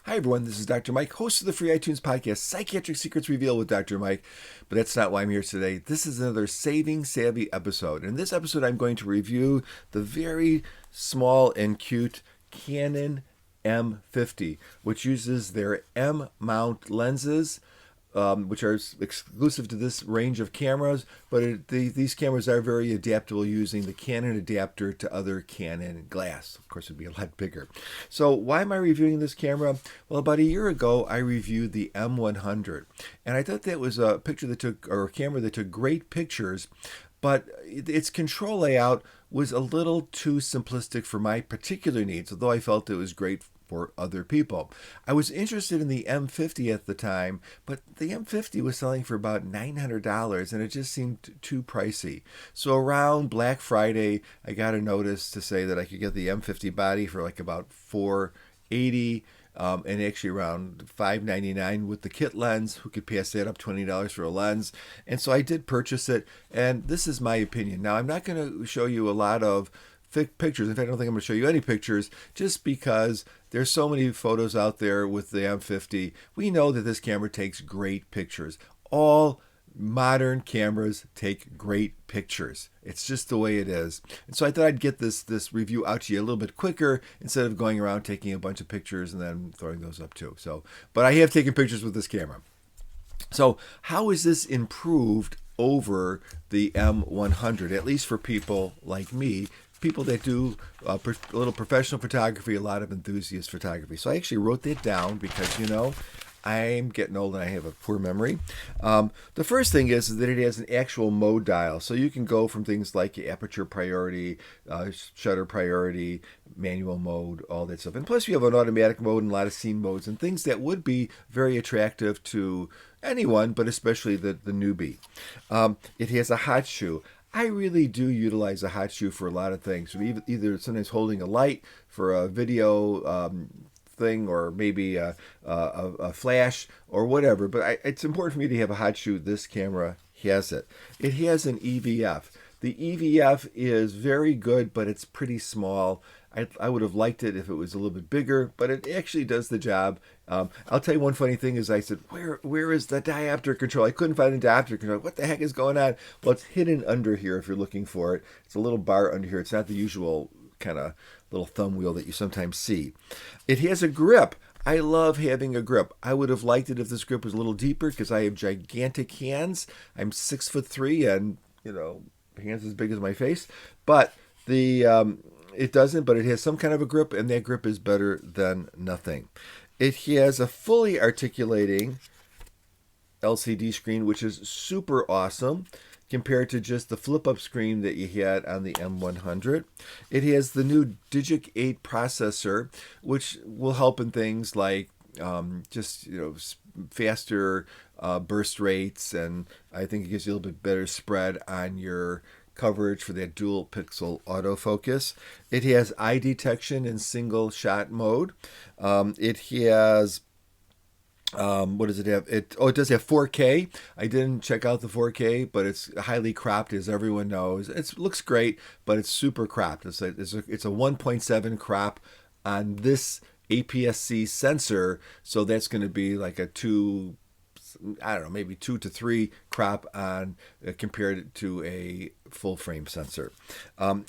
Hi, everyone. This is Dr. Mike, host of the free iTunes podcast, Psychiatric Secrets Revealed with Dr. Mike. But that's not why I'm here today. This is another Saving Savvy episode. In this episode, I'm going to review the very small and cute Canon M50, which uses their M mount lenses, which are exclusive to this range of cameras, but these cameras are very adaptable using the Canon adapter to other Canon glass. Of course, it would be a lot bigger. So why am I reviewing this camera? Well, about a year ago, I reviewed the M100, and I thought that was a picture that took, or a camera that took great pictures, but its control layout was a little too simplistic for my particular needs, although I felt it was great for other people. I was interested in the M50 at the time, but the M50 was selling for about $900 and it just seemed too pricey. So around Black Friday, I got a notice to say that I could get the M50 body for like about $480. And actually around $599 with the kit lens. Who could pass that up? $20 for a lens. And so I did purchase it, and this is my opinion. Now, I'm not going to show you a lot of pictures. In fact, I don't think I'm going to show you any pictures, just because there's so many photos out there with the M50. We know that this camera takes great pictures. All modern cameras take great pictures. It's just the way it is. And so I thought I'd get this review out to you a little bit quicker instead of going around taking a bunch of pictures and then throwing those up too. But I have taken pictures with this camera. So how is this improved over the M100, at least for people like me? People that do a little professional photography, a lot of enthusiast photography. So I actually wrote that down because, I'm getting old and I have a poor memory. The first thing is that it has an actual mode dial. So you can go from things like aperture priority, shutter priority, manual mode, all that stuff. And plus you have an automatic mode and a lot of scene modes and things that would be very attractive to anyone, but especially the newbie. It has a hot shoe. I really do utilize a hot shoe for a lot of things. Either sometimes holding a light for a video thing, or maybe a flash or whatever. But it's important for me to have a hot shoe. This camera has it. It has an EVF. The EVF is very good, but it's pretty small. I would have liked it if it was a little bit bigger, but it actually does the job. I'll tell you one funny thing is I said, where is the diopter control? I couldn't find the diopter control. What the heck is going on? Well, it's hidden under here if you're looking for it. It's a little bar under here. It's not the usual kind of little thumb wheel that you sometimes see. It has a grip. I love having a grip. I would have liked it if this grip was a little deeper because I have gigantic hands. I'm 6'3" and, hands as big as my face. But it doesn't, but it has some kind of a grip, and that grip is better than nothing. It has a fully articulating LCD screen, which is super awesome compared to just the flip-up screen that you had on the M100. It has the new Digic 8 processor, which will help in things like faster burst rates, and I think it gives you a little bit better spread on your coverage for that dual pixel autofocus. It has eye detection in single shot mode. It has what does it have? It does have 4K. I didn't check out the 4K, but it's highly cropped, as everyone knows. It looks great, but it's super cropped. It's a 1.7 crop on this APS-C sensor, so that's going to be like a maybe 2 to 3 crop on compared to a full frame sensor.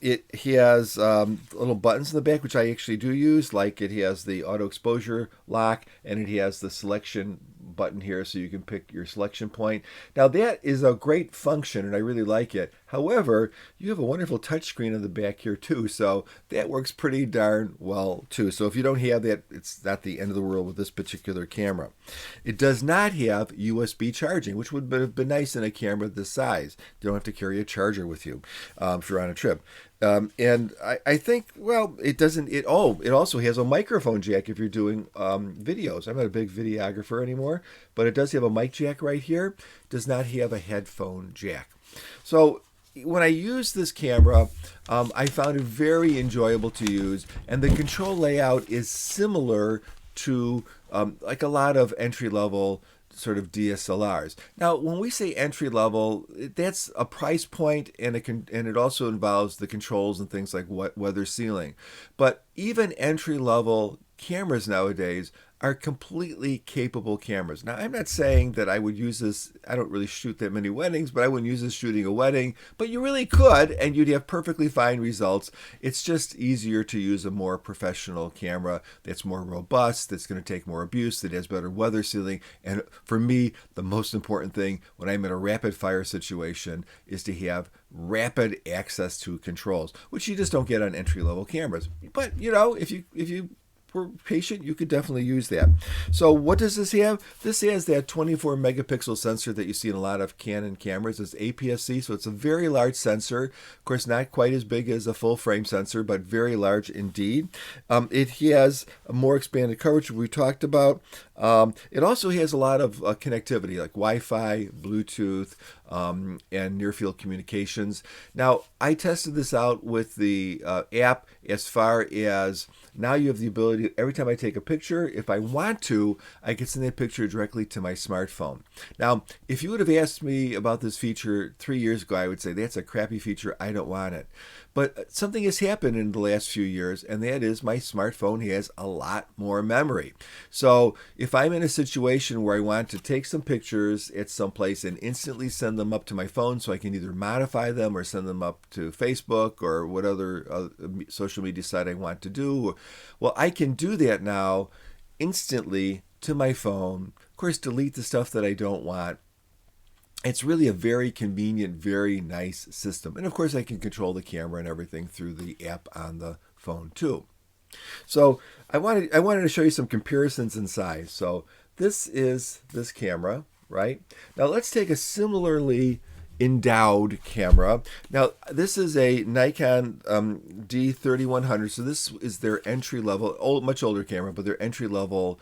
It has little buttons in the back, which I actually do use. Like, it has the auto exposure lock, and it has the selection button here so you can pick your selection point. Now, that is a great function, and I really like it. However, you have a wonderful touchscreen on the back here too, so that works pretty darn well too. So if you don't have that, it's not the end of the world with this particular camera. It does not have USB charging, which would have been nice in a camera this size. You don't have to carry a charger with you if you're on a trip. And I think, well, it doesn't. It also has a microphone jack if you're doing videos. I'm not a big videographer anymore, but it does have a mic jack right here. It does not have a headphone jack. So when I use this camera, I found it very enjoyable to use, and the control layout is similar to like a lot of entry-level sort of DSLRs. Now, when we say entry level, that's a price point, and it also involves the controls and things like weather sealing. But even entry level cameras nowadays, are completely capable cameras. Now, I'm not saying that I would use this. I don't really shoot that many weddings, but I wouldn't use this shooting a wedding. But you really could, and you'd have perfectly fine results. It's just easier to use a more professional camera that's more robust, that's going to take more abuse, that has better weather sealing. And for me, the most important thing when I'm in a rapid fire situation is to have rapid access to controls, which you just don't get on entry-level cameras. But, if you were patient, you could definitely use that. So what does this have? This has that 24 megapixel sensor that you see in a lot of Canon cameras. It's APS-C, so it's a very large sensor. Of course, not quite as big as a full frame sensor, but very large indeed. It has a more expanded coverage we talked about. It also has a lot of connectivity like Wi-Fi, Bluetooth, and near-field communications. Now, I tested this out with the app as far as now you have the ability, every time I take a picture, if I want to, I can send that picture directly to my smartphone. Now, if you would have asked me about this feature 3 years ago, I would say that's a crappy feature. I don't want it. But something has happened in the last few years, and that is my smartphone has a lot more memory. So if I'm in a situation where I want to take some pictures at some place and instantly send them up to my phone so I can either modify them or send them up to Facebook or what other social media site I want to do, well, I can do that now instantly to my phone. Of course, delete the stuff that I don't want. It's really a very convenient, very nice system. And of course, I can control the camera and everything through the app on the phone too. So I wanted to show you some comparisons in size. So this is this camera, right? Now let's take a similarly endowed camera. Now this is a Nikon D3100. So this is their entry level, much older camera, but their entry level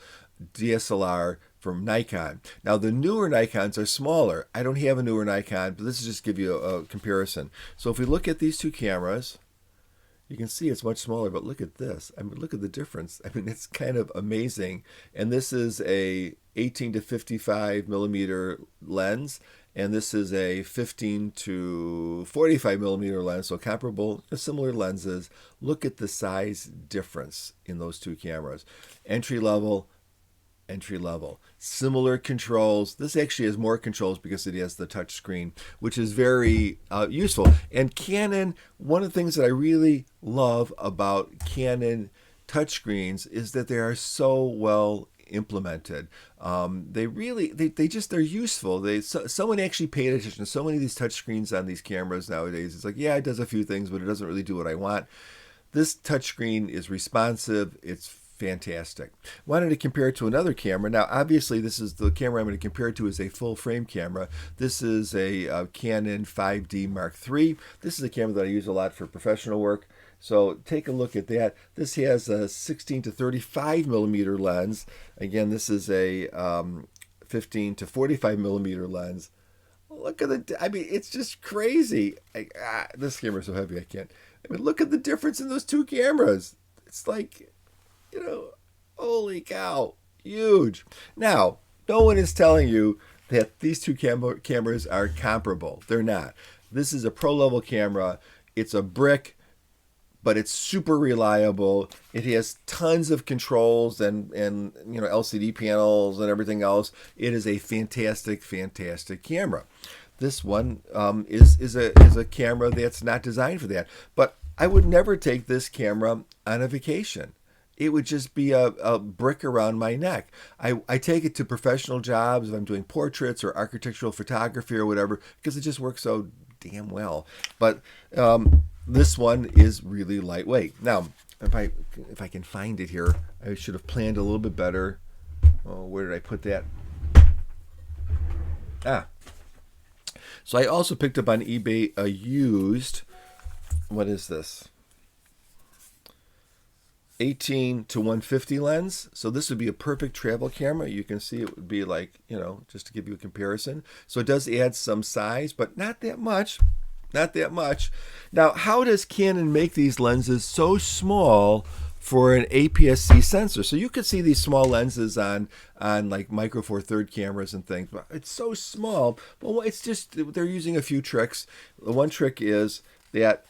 DSLR from Nikon. Now the newer Nikons are smaller. I don't have a newer Nikon, but this is just to give you a comparison. So if we look at these two cameras, you can see it's much smaller, but look at this. I mean, look at the difference. I mean, it's kind of amazing. And this is a 18 to 55 millimeter lens, and this is a 15 to 45 millimeter lens, so comparable, similar lenses. Look at the size difference in those two cameras. Entry level. Similar controls. This actually has more controls because it has the touch screen, which is very useful. And Canon, one of the things that I really love about Canon touchscreens is that they are so well implemented. They're useful. Someone actually paid attention. So many of these touchscreens on these cameras nowadays, it's like, yeah, it does a few things, but it doesn't really do what I want. This touchscreen is responsive. It's fantastic. Wanted to compare it to another camera. Now, obviously, this is the camera I'm going to compare it to is a full frame camera. This is a Canon 5D Mark III. This is a camera that I use a lot for professional work. So take a look at that. This has a 16 to 35 millimeter lens. Again, this is a 15 to 45 millimeter lens. Look at it's just crazy. This camera is so heavy I can't. Look at the difference in those two cameras. It's like, holy cow, huge. Now, no one is telling you that these two cameras are comparable. They're not. This is a pro-level camera. It's a brick, but it's super reliable. It has tons of controls and LCD panels and everything else. It is a fantastic, fantastic camera. This one is a camera that's not designed for that. But I would never take this camera on a vacation. It would just be a brick around my neck. I take it to professional jobs if I'm doing portraits or architectural photography or whatever, because it just works so damn well. But this one is really lightweight. Now, if I can find it here, I should have planned a little bit better. Oh, where did I put that? So I also picked up on eBay a used, what is this? 18 to 150 lens. So this would be a perfect travel camera. You can see it would be like, just to give you a comparison. So it does add some size, but not that much. Not that much. Now, how does Canon make these lenses so small for an APS-C sensor? So you could see these small lenses on like Micro Four Third cameras and things, but it's so small. Well, it's just, they're using a few tricks. The one trick is that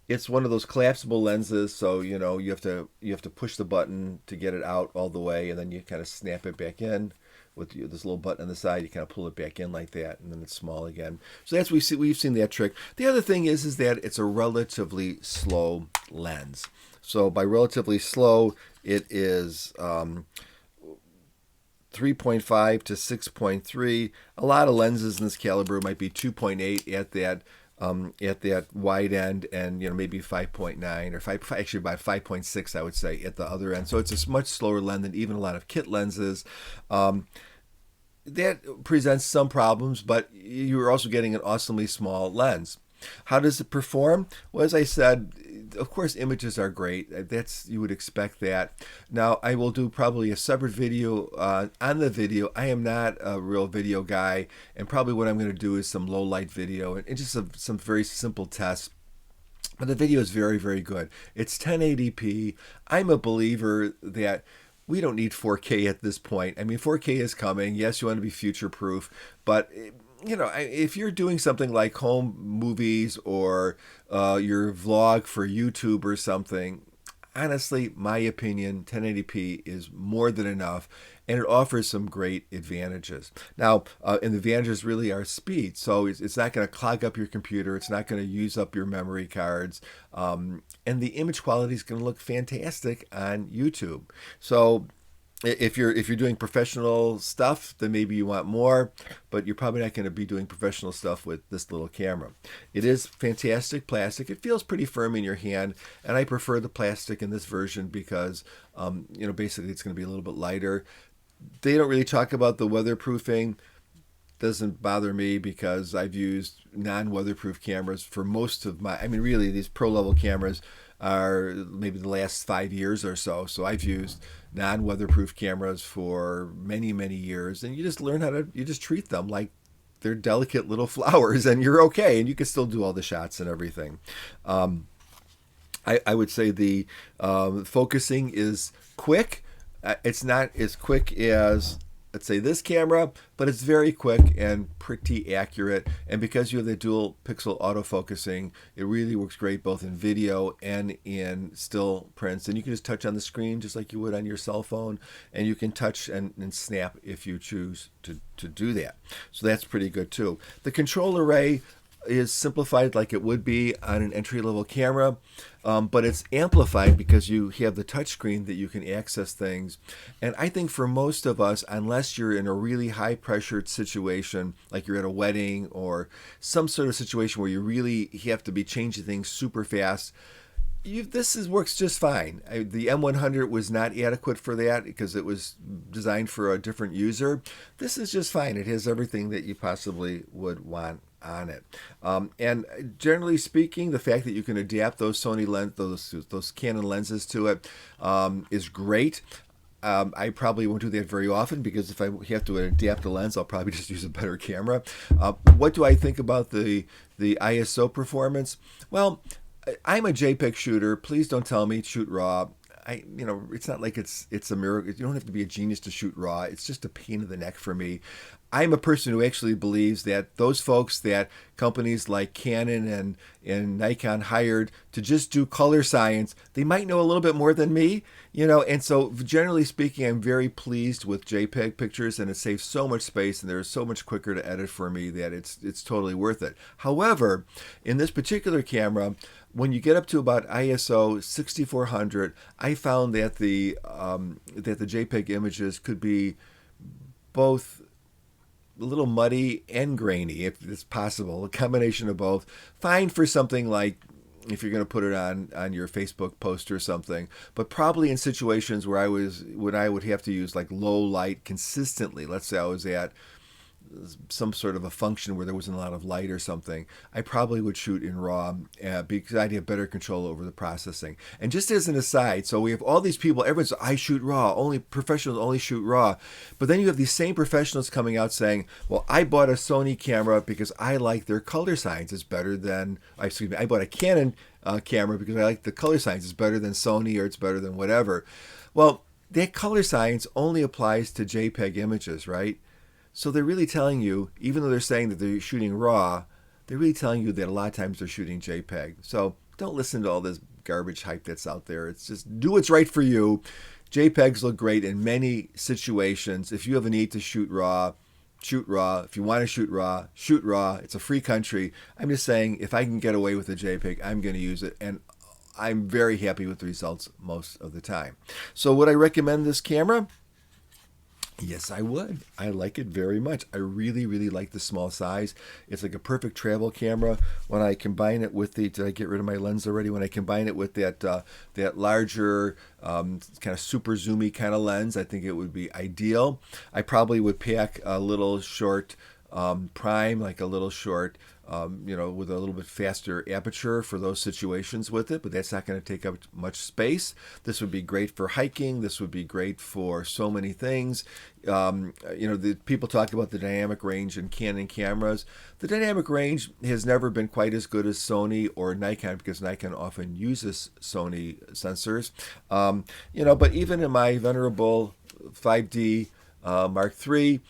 It's one of those collapsible lenses, so you have to push the button to get it out all the way, and then you kind of snap it back in with this little button on the side. You kind of pull it back in like that, and then it's small again. So that's we've seen that trick. The other thing is that it's a relatively slow lens. So by relatively slow, it is 3.5 to 6.3. A lot of lenses in this caliber might be 2.8 at that wide end, and maybe 5.9 or 5, actually about 5.6 I would say at the other end. So it's a much slower lens than even a lot of kit lenses. That presents some problems, but you're also getting an awesomely small lens. How does it perform? Well, as I said, of course, images are great. You would expect that. Now, I will do probably a separate video on the video. I am not a real video guy, and probably what I'm going to do is some low light video and just some very simple tests. But the video is very, very good. It's 1080p. I'm a believer that we don't need 4K at this point. I mean, 4K is coming. Yes, you want to be future proof, but if you're doing something like home movies or your vlog for YouTube or something, honestly, my opinion, 1080p is more than enough, and it offers some great advantages. Now, and the advantages really are speed. So it's not going to clog up your computer. It's not going to use up your memory cards. And the image quality is going to look fantastic on YouTube. So if you're doing professional stuff, then maybe you want more, but you're probably not going to be doing professional stuff with this little camera. It is fantastic plastic. It feels pretty firm in your hand, and I prefer the plastic in this version because basically it's going to be a little bit lighter. They don't really talk about the weatherproofing. Doesn't bother me because I've used non-weatherproof cameras for most of really these pro level cameras are maybe the last 5 years or so. So I've used non-weatherproof cameras for many, many years, and you just learn you just treat them like they're delicate little flowers, and you're okay, and you can still do all the shots and everything. I would say the focusing is quick. It's not as quick as, let's say, this camera, but it's very quick and pretty accurate. And because you have the dual pixel autofocusing, it really works great both in video and in still prints. And you can just touch on the screen just like you would on your cell phone, and you can touch and snap if you choose to do that. So that's pretty good too. The control array is simplified like it would be on an entry-level camera, but it's amplified because you have the touchscreen that you can access things. And I think for most of us, unless you're in a really high-pressured situation, like you're at a wedding or some sort of situation where you really have to be changing things super fast, works just fine. The M100 was not adequate for that because it was designed for a different user. This is just fine. It has everything that you possibly would want on it. And generally speaking, the fact that you can adapt those those Canon lenses to it is great. I probably won't do that very often because if I have to adapt the lens, I'll probably just use a better camera. What do I think about the ISO performance? Well, I'm a JPEG shooter. Please don't tell me shoot RAW. It's not like it's a miracle. You don't have to be a genius to shoot RAW. It's just a pain in the neck for me. I'm a person who actually believes that those folks that companies like Canon and Nikon hired to just do color science, they might know a little bit more than me, and so generally speaking, I'm very pleased with JPEG pictures, and it saves so much space, and they're so much quicker to edit for me that it's totally worth it. However, in this particular camera, when you get up to about ISO 6400, I found that the JPEG images could be both a little muddy and grainy, if it's possible, a combination of both. Fine for something like if you're going to put it on your Facebook post or something, but probably in situations where I would have to use like low light consistently. Let's say I was at some sort of a function where there wasn't a lot of light or something, I probably would shoot in RAW because I'd have better control over the processing. And just as an aside, so we have all these people, everyone says, I shoot RAW, only professionals only shoot RAW. But then you have these same professionals coming out saying, well, I bought a Sony camera because I like their color science is better than, I bought a Canon camera because I like the color science is better than Sony or it's better than whatever. Well, that color science only applies to JPEG images, right? So they're really telling you, even though they're saying that they're shooting RAW, they're really telling you that a lot of times they're shooting JPEG. So Don't listen to all this garbage hype that's out there. It's just do what's right for you. JPEGs look great in many situations. If you have a need to shoot RAW, shoot RAW. If you want to shoot RAW, shoot RAW. It's a free country. I'm just saying, if I can get away with a JPEG, I'm going to use it. And I'm very happy with the results most of the time. So would I recommend this camera? Yes, I would. I like it very much. I really, really like the small size. It's like a perfect travel camera. When I combine it with the, did I get rid of my lens already? When I combine it with that larger, kind of super zoomy kind of lens, I think it would be ideal. I probably would pack a little short prime, like a little short, with a little bit faster aperture for those situations with it, but that's not going to take up much space. This would be great for hiking. This would be great for so many things. The people talk about the dynamic range in Canon cameras. The dynamic range has never been quite as good as Sony or Nikon, because Nikon often uses Sony sensors. But even in my venerable 5D Mark III,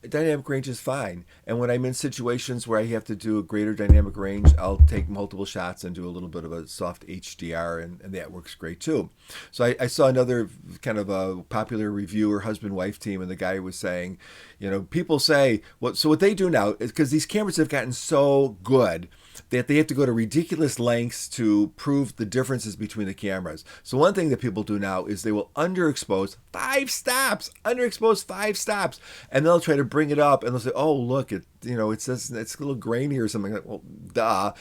dynamic range is fine. And when I'm in situations where I have to do a greater dynamic range, I'll take multiple shots and do a little bit of a soft HDR, and that works great too. So I saw another kind of a popular reviewer, husband-wife team, and the guy was saying, people say, so what they do now is, because these cameras have gotten so good that they have to go to ridiculous lengths to prove the differences between the cameras. So one thing that people do now is they will underexpose 5 stops, and they'll try to bring it up, and they'll say, oh, look, it says it's a little grainy or something. Like, well, duh.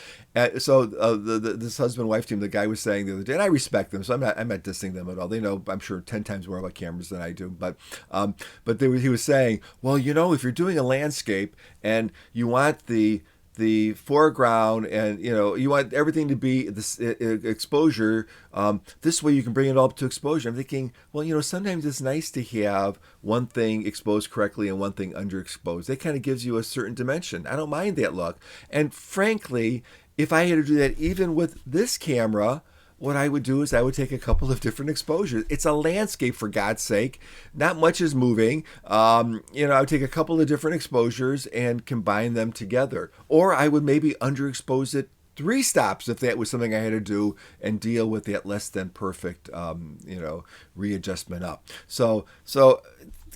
So this husband-wife team, the guy was saying the other day, and I respect them, so I'm not dissing them at all. They know, I'm sure, 10 times more about cameras than I do. But he was saying, well, if you're doing a landscape and you want the foreground, and you want everything to be this exposure, this way you can bring it all up to exposure. I'm thinking, well, sometimes it's nice to have one thing exposed correctly and one thing underexposed. That kind of gives you a certain dimension. I don't mind that look. And frankly, if I had to do that even with this camera, what I would do is I would take a couple of different exposures. It's a landscape, for God's sake. Not much is moving. I would take a couple of different exposures and combine them together. Or I would maybe underexpose it 3 stops if that was something I had to do, and deal with that less than perfect, readjustment up. So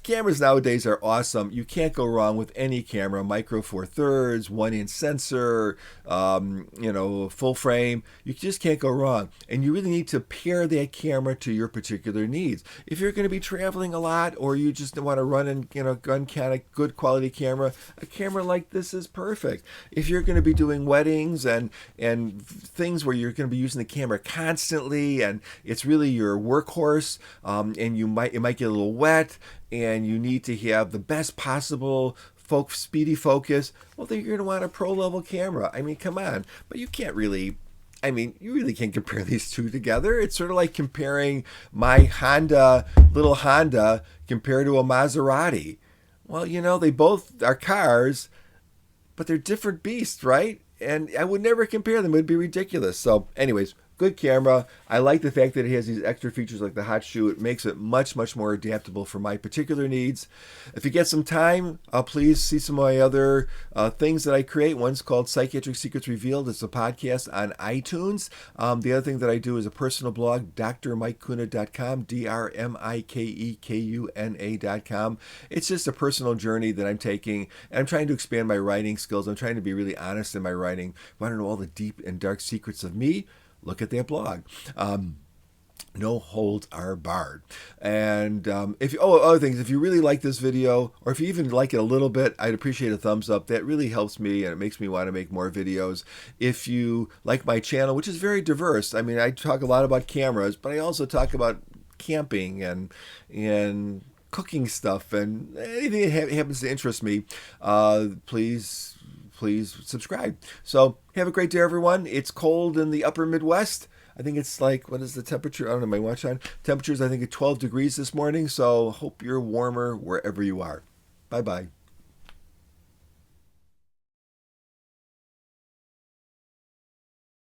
cameras nowadays are awesome. You can't go wrong with any camera. Micro Four Thirds, 1-inch sensor, full frame. You just can't go wrong. And you really need to pair that camera to your particular needs. If you're going to be traveling a lot, or you just want to run in, gun kind of good quality camera, a camera like this is perfect. If you're going to be doing weddings and things where you're going to be using the camera constantly, and it's really your workhorse, and it might get a little wet, and you need to have the best possible speedy focus, well, then you're going to want a pro-level camera. I mean, come on. But you really can't compare these two together. It's sort of like comparing my little Honda compared to a Maserati. Well, they both are cars, but they're different beasts, right? And I would never compare them. It would be ridiculous. So anyways, good camera. I like the fact that it has these extra features like the hot shoe. It makes it much, much more adaptable for my particular needs. If you get some time, please see some of my other things that I create. One's called Psychiatric Secrets Revealed. It's a podcast on iTunes. The other thing that I do is a personal blog, drmikekuna.com, drmikekuna.com. It's just a personal journey that I'm taking, and I'm trying to expand my writing skills. I'm trying to be really honest in my writing. Want to know all the deep and dark secrets of me? Look at that blog. No holds are barred. And other things, if you really like this video, or if you even like it a little bit, I'd appreciate a thumbs up. That really helps me, and it makes me want to make more videos. If you like my channel, which is very diverse, I mean, I talk a lot about cameras, but I also talk about camping and cooking stuff, and anything that happens to interest me, please subscribe. So have a great day, everyone. It's cold in the upper Midwest. I think it's like, what is the temperature? I don't know, my watch on. Temperatures, I think, at 12 degrees this morning. So hope you're warmer wherever you are. Bye-bye.